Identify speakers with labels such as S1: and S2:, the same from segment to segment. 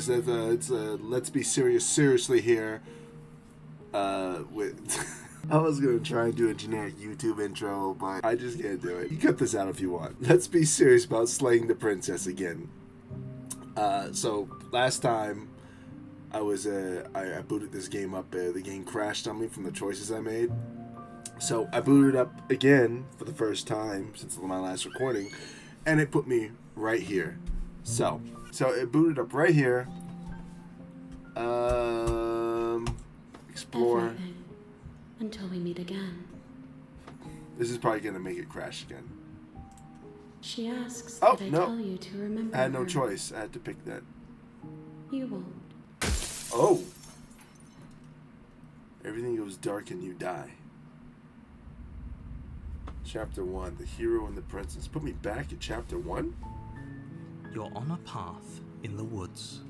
S1: guys. Let's be seriously here. With I was gonna try and do a generic YouTube intro, but I just can't do it. You cut this out if you want. Let's be serious about slaying the princess again. So last time I booted this game up. The game crashed on me from the choices I made. So I booted up again for the first time since my last recording, and it put me right here. So it booted up right here. Explore.
S2: Everything. Until we meet again.
S1: This is probably gonna make it crash again.
S2: She asks
S1: Oh,
S2: that I
S1: no.
S2: tell you to remember
S1: I had no
S2: her.
S1: choice. I had to pick that.
S2: You won't.
S1: Oh. Everything goes dark and you die. Chapter 1, The Hero and the Princess. Put me back at Chapter 1?
S3: You're on a path in the woods,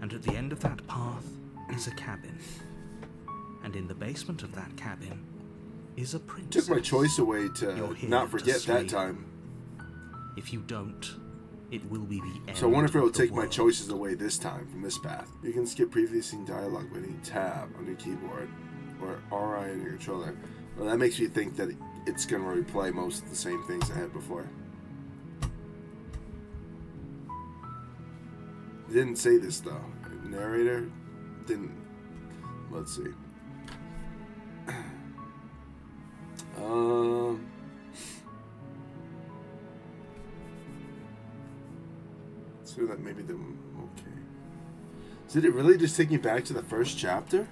S3: and at the end of that path is a cabin. And in the basement of that cabin is a princess.
S1: Took my choice away
S3: You're
S1: to
S3: here
S1: not
S3: to
S1: forget
S3: slay
S1: that time.
S3: If you don't, it will be the end.
S1: So I wonder if it will
S3: of the
S1: take my
S3: world.
S1: choices away this time from this path. You can skip previously dialogue by hitting tab on your keyboard or RI on your controller. Well, that makes me think that it's going to replay most of the same things I had before. It didn't say this though. Narrator didn't. Let's see. So that maybe the okay. So did it really just take me back to the first chapter?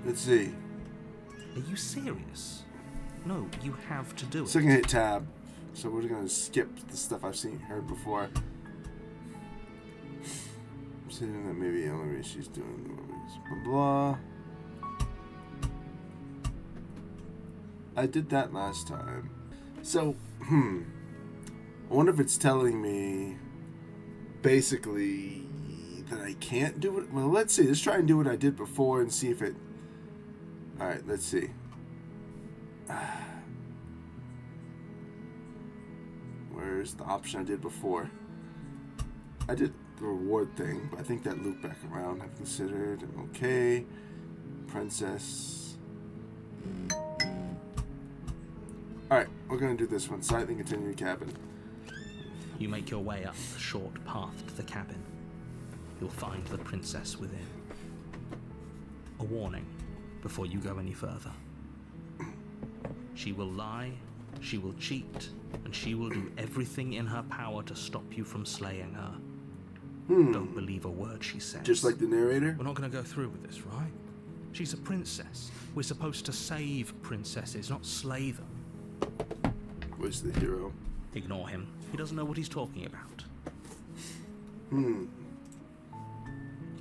S1: Let's see.
S3: Are you serious? No, you have to do it.
S1: So I can hit tab. So we're gonna skip the stuff I've heard before. I'm saying that maybe only she's doing blah blah. I did that last time. So, I wonder if it's telling me basically that I can't do it. Well, let's see. Let's try and do what I did before and see if it. All right, let's see. Where's the option I did before? I did the reward thing, but I think that looped back around. I've considered. Okay. Princess. Alright, we're gonna do this one. Site and continue the cabin.
S3: You make your way up the short path to the cabin. You'll find the princess within. A warning before you go any further. She will lie, she will cheat, and she will do everything in her power to stop you from slaying her. Don't believe a word she says.
S1: Just like the narrator?
S3: We're not going to go through with this, right? She's a princess. We're supposed to save princesses, not slay them.
S1: Where's the hero?
S3: Ignore him. He doesn't know what he's talking about.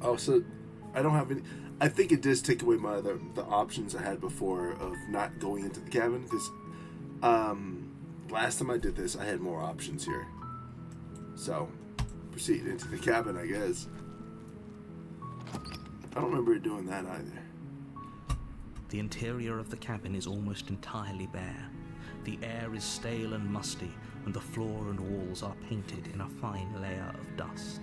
S1: Oh, so I don't have any. I think it does take away my the options I had before of not going into the cabin because last time I did this I had more options here. So proceed into the cabin, I guess. I don't remember doing that either.
S3: The interior of the cabin is almost entirely bare. The air is stale and musty, and the floor and walls are painted in a fine layer of dust.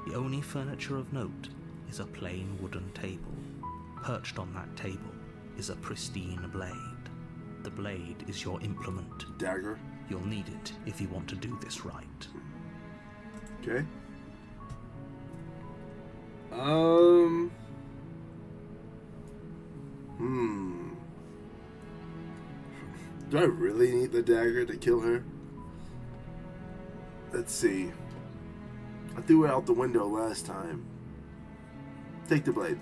S3: The only furniture of note is a plain wooden table. Perched on that table is a pristine blade. The blade is your implement.
S1: Dagger.
S3: You'll need it if you want to do this right.
S1: Okay. Do I really need the dagger to kill her? Let's see. I threw it out the window last time. Take the blade.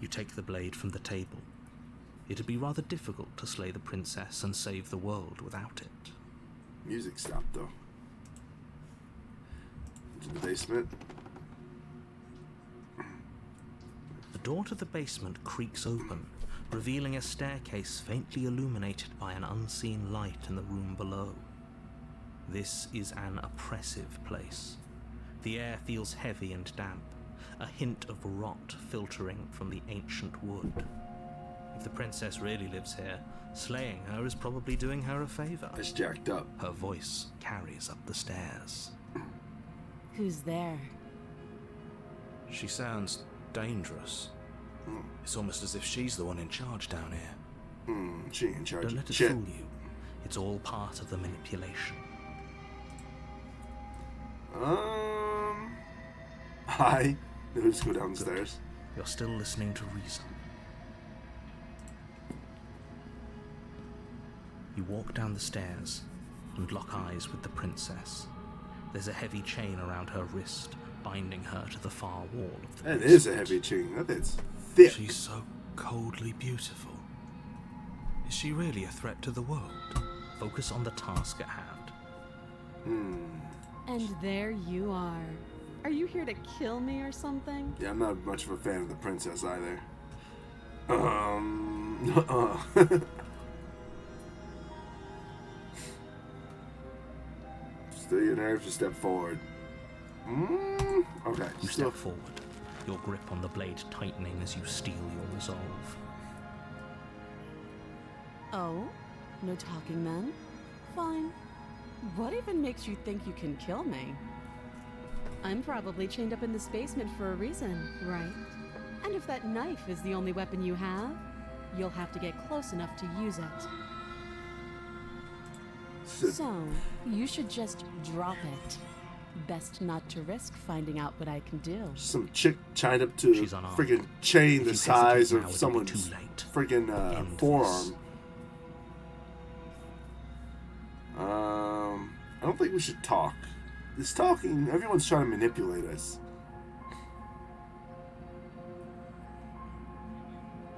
S3: You take the blade from the table. It'd be rather difficult to slay the princess and save the world without it.
S1: Music stopped though. Into the basement.
S3: The door to the basement creaks open, revealing a staircase faintly illuminated by an unseen light in the room below. This is an oppressive place. The air feels heavy and damp, a hint of rot filtering from the ancient wood. If the princess really lives here, slaying her is probably doing her a favor.
S1: It's jacked up.
S3: Her voice carries up the stairs.
S4: Who's there?
S5: She sounds dangerous. It's almost as if she's the one in charge down here.
S1: She in charge
S3: Don't
S1: of
S3: let it
S1: shit.
S3: fool you. It's all part of the manipulation.
S1: Hi. Let's go downstairs.
S3: You're still listening to reason. You walk down the stairs and lock eyes with the princess. There's a heavy chain around her wrist, binding her to the far wall of the
S1: That
S3: basement.
S1: is a heavy chain. That is thick.
S5: She's so coldly beautiful. Is she really a threat to the world?
S3: Focus on the task at hand.
S4: And there you are. Are you here to kill me or something?
S1: Yeah, I'm not much of a fan of the princess either. Still your nerve to step forward. Okay.
S3: You
S1: Still.
S3: step forward, your grip on the blade tightening as you steel your resolve.
S4: Oh? No talking then? Fine. What even makes you think you can kill me? I'm probably chained up in this basement for a reason, right? And if that knife is the only weapon you have, you'll have to get close enough to use it. So, you should just drop it. Best not to risk finding out what I can do.
S1: Some chick tied up to a
S3: She's unarmed.
S1: freaking chain
S3: If
S1: the
S3: you
S1: size
S3: hesitate now,
S1: of
S3: it'll be
S1: someone's
S3: too late.
S1: freaking
S3: End this.
S1: forearm. I don't think we should talk. This talking, everyone's trying to manipulate us.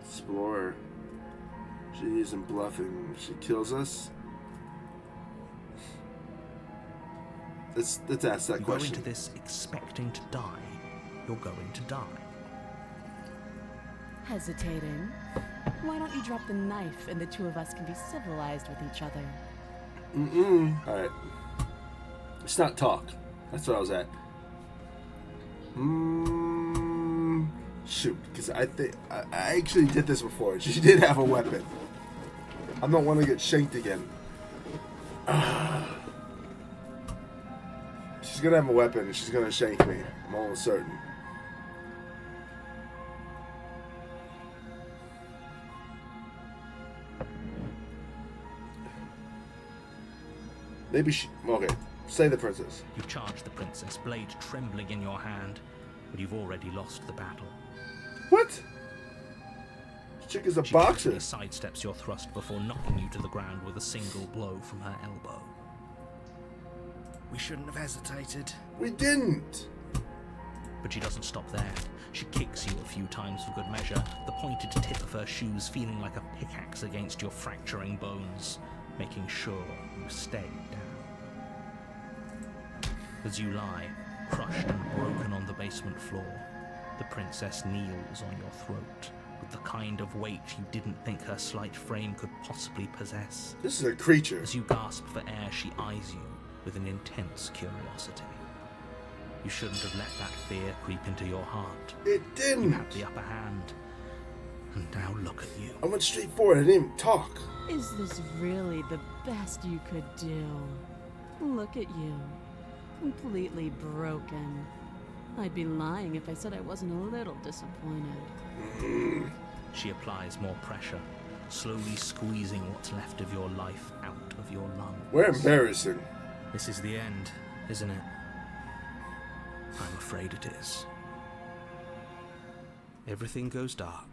S1: Explorer. She isn't bluffing. She kills us. Let's ask that
S3: You go
S1: question.
S3: into this expecting to die. You're going to die.
S4: Hesitating? Why don't you drop the knife and the two of us can be civilized with each other?
S1: Alright. Let's not talk. That's what I was at. Shoot, because I think I actually did this before. She did have a weapon. I'm not want to get shanked again. She's gonna have a weapon and she's gonna shank me. I'm almost certain. Maybe she. Okay, say the princess.
S3: You charge the princess, blade trembling in your hand, but you've already lost the battle.
S1: What? This chick is a
S3: She
S1: boxer.
S3: quickly sidesteps your thrust before knocking you to the ground with a single blow from her elbow.
S5: We shouldn't have hesitated.
S1: We didn't.
S3: But she doesn't stop there. She kicks you a few times for good measure, the pointed tip of her shoes feeling like a pickaxe against your fracturing bones, making sure you stay down. As you lie, crushed and broken on the basement floor, the princess kneels on your throat with the kind of weight you didn't think her slight frame could possibly possess.
S1: This is a creature.
S3: As you gasp for air, she eyes you with an intense curiosity. You shouldn't have let that fear creep into your heart.
S1: It
S3: You
S1: didn't.
S3: had the upper hand. And now look at you.
S1: I went straight forward. I didn't even talk.
S4: Is this really the best you could do? Look at you. Completely broken. I'd be lying if I said I wasn't a little disappointed.
S3: She applies more pressure, slowly squeezing what's left of your life out of your lungs.
S1: We're embarrassing.
S3: This is the end, isn't it? I'm afraid it is. Everything goes dark,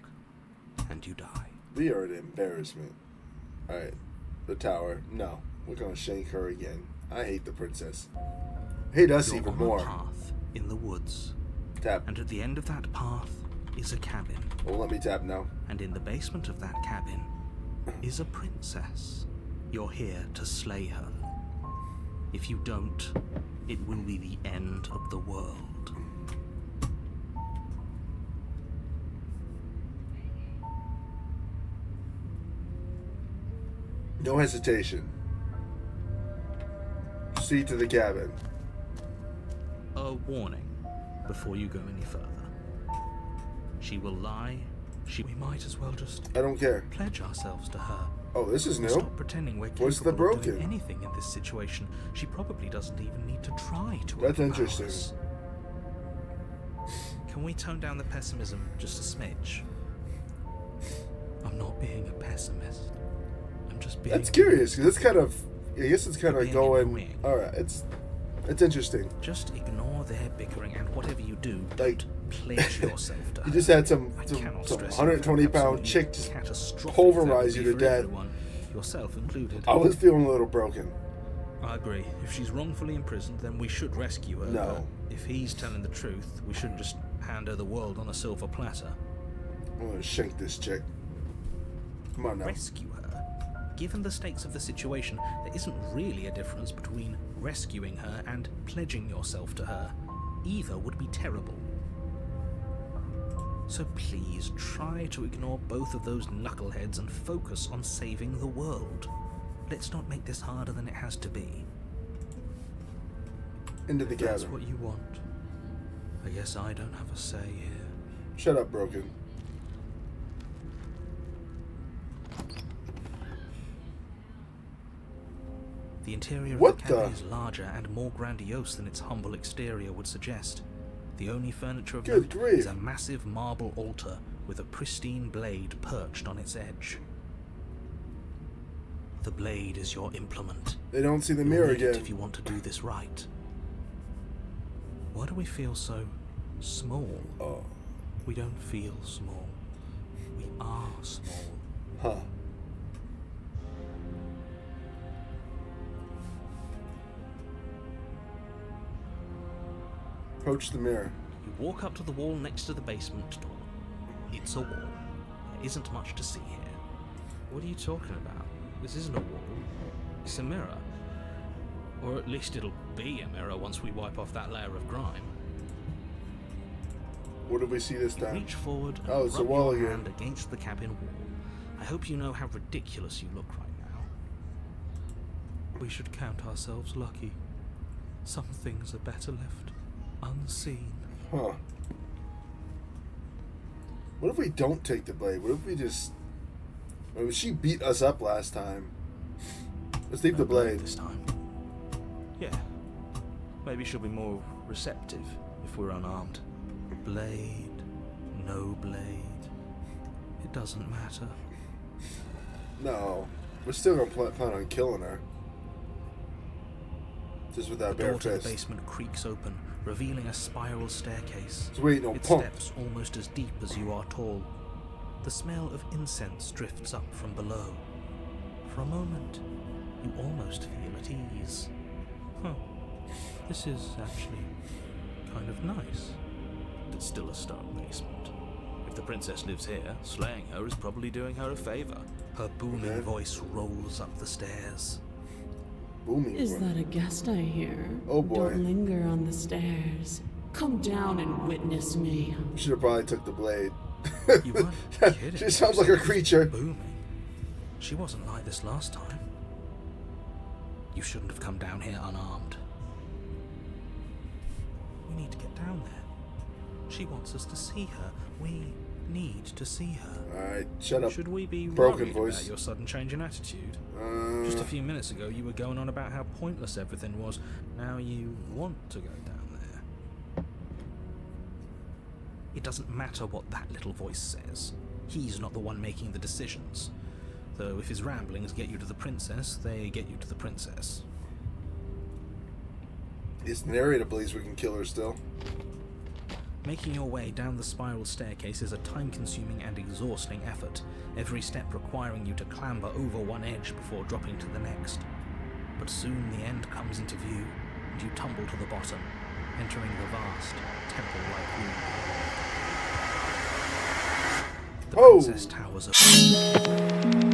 S3: and you die.
S1: We are an embarrassment. Alright. The tower. No. We're gonna shank her again. I hate the princess. Hate us
S3: You're
S1: even
S3: on
S1: more.
S3: a path in the woods,
S1: Tap.
S3: and at the end of that path is a cabin.
S1: Won't let me tap now.
S3: And in the basement of that cabin is a princess. You're here to slay her. If you don't, it will be the end of the world.
S1: No hesitation. Proceed to the cabin.
S3: A warning before you go any further. She will lie We might as well just
S1: I don't care.
S3: pledge ourselves to her.
S1: Oh, this is new.
S3: Stop pretending we're
S1: What's the
S3: capable of doing
S1: broken?
S3: anything in this situation. She probably doesn't even need to try to
S1: That's
S3: overpower
S1: interesting.
S3: us. Can we tone down the pessimism just a smidge? I'm not being a pessimist. I'm just being...
S1: That's curious, because it's kind of... I guess it's kind of
S3: Being
S1: going...
S3: annoying.
S1: Alright, it's interesting.
S3: Just ignore their bickering, and whatever you do,
S1: Like,
S3: don't pledge yourself to her.
S1: You just had some
S3: I cannot stress
S1: 120-pound
S3: absolutely
S1: chick just
S3: catastrophic
S1: pulverize
S3: that
S1: you
S3: would
S1: to
S3: be for
S1: death.
S3: everyone, yourself included.
S1: I was feeling a little broken.
S3: I agree. If she's wrongfully imprisoned, then we should rescue her.
S1: No.
S3: But if he's telling the truth, we shouldn't just hand her the world on a silver platter.
S1: I'm gonna shank this chick. Come on now.
S3: Rescue her? Given the stakes of the situation, there isn't really a difference between rescuing her and pledging yourself to her. Either would be terrible. So please try to ignore both of those knuckleheads and focus on saving the world. Let's not make this harder than it has to be.
S1: Into the
S3: If that's
S1: cabin.
S3: what you want. I guess I don't have a say here.
S1: Shut up, broken.
S3: The interior of
S1: What
S3: the cabin
S1: the-
S3: is larger and more grandiose than its humble exterior would suggest. The only furniture of
S1: Good
S3: note
S1: grief.
S3: is a massive marble altar with a pristine blade perched on its edge. The blade is your implement.
S1: They don't see the
S3: You'll
S1: mirror
S3: need it
S1: again.
S3: if you want to do this right. Why do we feel so small?
S1: Oh,
S3: We don't feel small. We are small.
S1: huh. Approach the mirror.
S3: You walk up to the wall next to the basement door. It's a wall. There isn't much to see here. What are you talking about? This isn't a wall. It's a mirror. Or at least it'll be a mirror once we wipe off that layer of grime.
S1: What did we see this
S3: You
S1: time?
S3: reach forward and
S1: Oh, it's a
S3: rub
S1: wall
S3: your
S1: again.
S3: hand against the cabin wall. I hope you know how ridiculous you look right now. We should count ourselves lucky. Some things are better left unseen.
S1: Huh. What if we don't take the blade? What if we just... I mean, she beat us up last time. Let's leave the
S3: No blade
S1: blade.
S3: this time. Yeah. Maybe she'll be more receptive if we're unarmed. Blade, no blade. It doesn't matter.
S1: No. We're still gonna plan on killing her. Just with
S3: The
S1: that
S3: door
S1: bare
S3: to the
S1: fist.
S3: basement creaks open, revealing a spiral staircase.
S1: So wait, no,
S3: Its
S1: pump.
S3: steps almost as deep as you are tall. The smell of incense drifts up from below. For a moment, you almost feel at ease. Huh. This is actually kind of nice. It's still a stone basement. If the princess lives here, slaying her is probably doing her a favor. Her booming
S1: Okay.
S3: voice rolls up the stairs.
S1: Booming.
S4: Is
S1: boy.
S4: that a guest I hear?
S1: Oh, boy.
S4: Don't linger on the stairs. Come down and witness me.
S1: Should have probably took the blade.
S3: You weren't kidding.
S1: She sounds like a creature.
S3: Booming. She wasn't like this last time. You shouldn't have come down here unarmed. We need to get down there. She wants us to see her. We need to see her.
S1: Alright, shut up.
S3: Should we be
S1: Broken
S3: worried
S1: voice.
S3: about your sudden change in attitude? Just a few minutes ago, you were going on about how pointless everything was. Now you want to go down there. It doesn't matter what that little voice says. He's not the one making the decisions. Though if his ramblings get you to the princess, they get you to the princess.
S1: This narrator believes we can kill her still.
S3: Making your way down the spiral staircase is a time-consuming and exhausting effort, every step requiring you to clamber over one edge before dropping to the next. But soon the end comes into view, and you tumble to the bottom, entering the vast, temple-like room. The
S1: Oh!
S3: princess towers above.